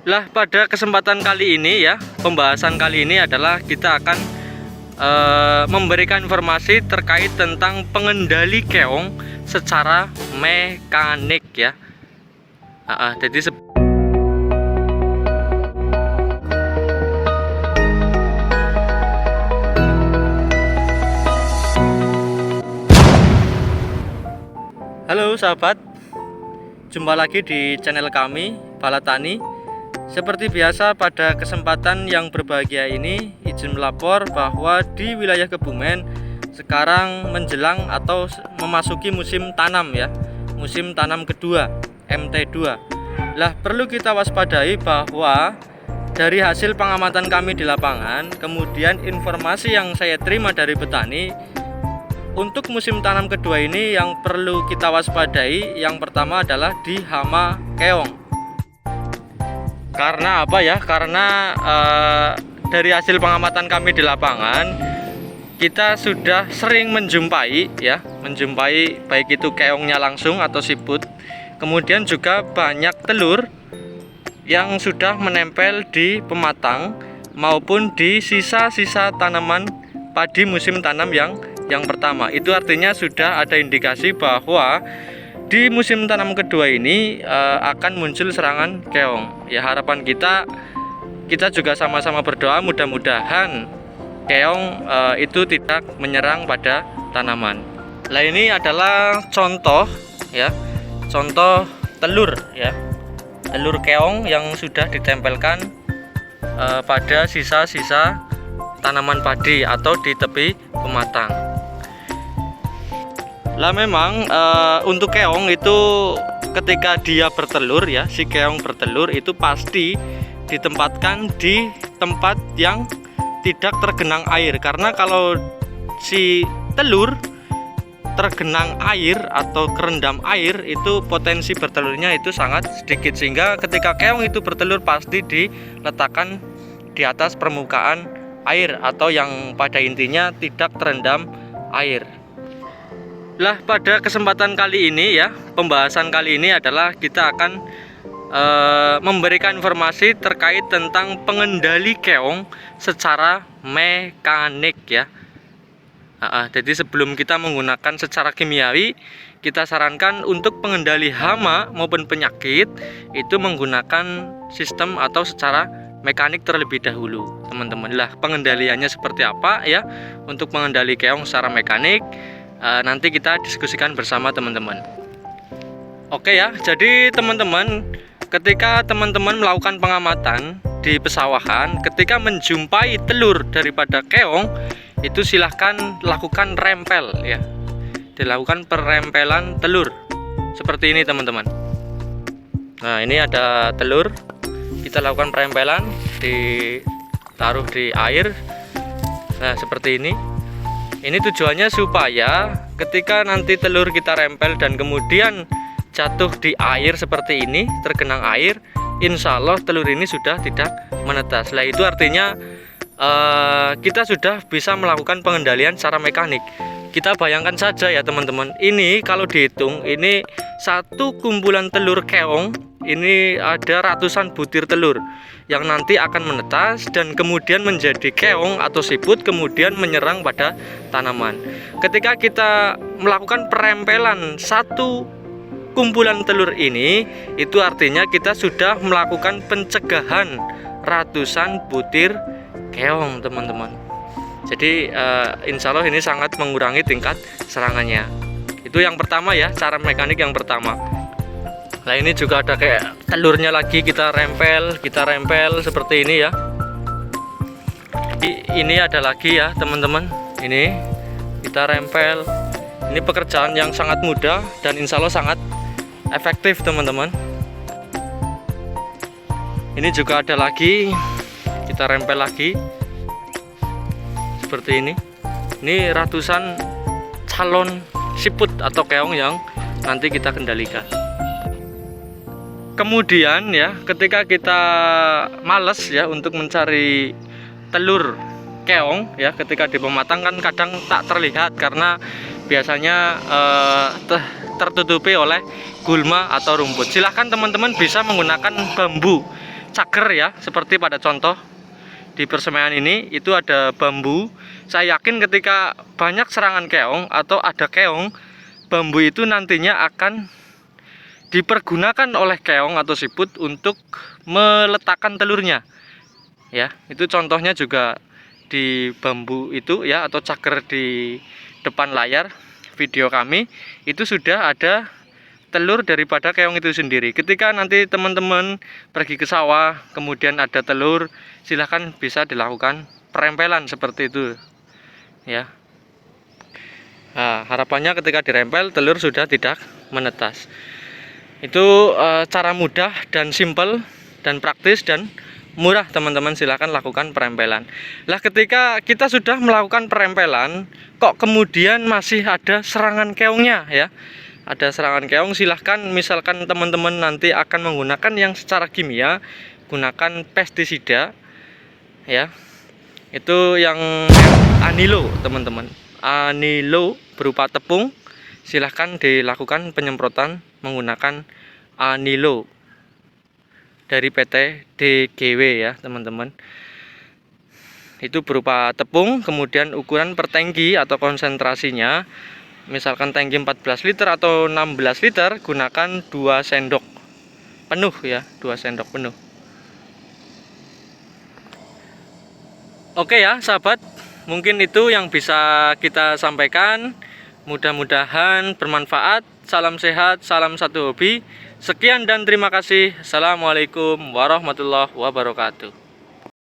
Lah, pada kesempatan kali ini ya, pembahasan kali ini adalah kita akan memberikan informasi terkait tentang pengendali keong secara mekanik ya. Jadi halo sahabat, jumpa lagi di channel kami Balatani. Seperti biasa, pada kesempatan yang berbahagia ini izin melapor bahwa di wilayah Kebumen sekarang menjelang atau memasuki musim tanam ya, musim tanam kedua MT2. Lah, perlu kita waspadai bahwa dari hasil pengamatan kami di lapangan, kemudian informasi yang saya terima dari petani, untuk musim tanam kedua ini yang perlu kita waspadai yang pertama adalah di hama keong. Karena apa ya? Karena dari hasil pengamatan kami di lapangan, kita sudah sering menjumpai baik itu keongnya langsung atau siput, kemudian juga banyak telur yang sudah menempel di pematang maupun di sisa-sisa tanaman padi musim tanam yang pertama. Itu artinya sudah ada indikasi bahwa di musim tanam kedua ini akan muncul serangan keong. Ya, harapan kita juga sama-sama berdoa mudah-mudahan keong itu tidak menyerang pada tanaman. Nah, ini adalah contoh ya, contoh telur ya, telur keong yang sudah ditempelkan pada sisa-sisa tanaman padi atau di tepi pematang. Lah, memang untuk keong itu ketika dia bertelur ya, si keong bertelur itu pasti ditempatkan di tempat yang tidak tergenang air, karena kalau si telur tergenang air atau kerendam air itu potensi bertelurnya itu sangat sedikit, sehingga ketika keong itu bertelur pasti diletakkan di atas permukaan air atau yang pada intinya tidak terendam air. Lah, pada kesempatan kali ini ya, pembahasan kali ini adalah kita akan memberikan informasi terkait tentang pengendali keong secara mekanik ya. Jadi sebelum kita menggunakan secara kimiawi, kita sarankan untuk pengendali hama maupun penyakit itu menggunakan sistem atau secara mekanik terlebih dahulu, teman-teman. Lah, pengendaliannya seperti apa ya untuk mengendali keong secara mekanik? Nanti kita diskusikan bersama teman-teman. Oke ya, jadi teman-teman, ketika teman-teman melakukan pengamatan di pesawahan, ketika menjumpai telur daripada keong, itu silahkan lakukan rempel ya, dilakukan perempelan telur seperti ini teman-teman. Nah, ini ada telur, kita lakukan perempelan, ditaruh di air. Nah, seperti ini. Ini tujuannya supaya ketika nanti telur kita rempel dan kemudian jatuh di air seperti ini, tergenang air, insya Allah telur ini sudah tidak menetas. Nah, itu artinya kita sudah bisa melakukan pengendalian secara mekanik. Kita bayangkan saja ya teman-teman, ini kalau dihitung, ini satu kumpulan telur keong, ini ada ratusan butir telur yang nanti akan menetas dan kemudian menjadi keong atau siput, kemudian menyerang pada tanaman. Ketika kita melakukan perempelan satu kumpulan telur ini, itu artinya kita sudah melakukan pencegahan ratusan butir keong teman-teman. Jadi insya Allah ini sangat mengurangi tingkat serangannya. Itu yang pertama ya, cara mekanik yang pertama. Nah, ini juga ada kayak telurnya lagi, kita rempel seperti ini ya. Ini ada lagi ya teman-teman, ini kita rempel. Ini pekerjaan yang sangat mudah dan insya Allah sangat efektif teman-teman. Ini juga ada lagi, kita rempel lagi seperti ini. Ini ratusan calon siput atau keong yang nanti kita kendalikan. Kemudian ya, ketika kita males ya untuk mencari telur keong ya, ketika di pematang kan kadang tak terlihat karena biasanya tertutupi oleh gulma atau rumput. Silahkan teman-teman bisa menggunakan bambu. cager ya, seperti pada contoh di persemaian ini itu ada bambu. Saya yakin ketika banyak serangan keong atau ada keong, bambu itu nantinya akan dipergunakan oleh keong atau siput untuk meletakkan telurnya ya. Itu contohnya juga di bambu itu ya, atau cager di depan layar video kami itu sudah ada telur daripada keong itu sendiri. Ketika nanti teman-teman pergi ke sawah kemudian ada telur, silahkan bisa dilakukan perempelan seperti itu ya. Nah, harapannya ketika dirempel telur sudah tidak menetas. Itu cara mudah dan simple dan praktis dan murah, teman-teman. Silahkan lakukan perempelan. Lah ketika kita sudah melakukan perempelan, kok kemudian masih ada serangan keongnya ya, ada serangan keong, silahkan misalkan teman-teman nanti akan menggunakan yang secara kimia, gunakan pestisida ya. Itu yang anilo, teman-teman. Anilo berupa tepung, silahkan dilakukan penyemprotan menggunakan anilo dari PT DGW ya, teman-teman. Itu berupa tepung, kemudian ukuran per tangki atau konsentrasinya, misalkan tangki 14 liter atau 16 liter, gunakan 2 sendok penuh ya, 2 sendok penuh. Oke ya sahabat, mungkin itu yang bisa kita sampaikan. Mudah-mudahan bermanfaat. Salam sehat, salam satu hobi. Sekian dan terima kasih. Assalamualaikum warahmatullahi wabarakatuh.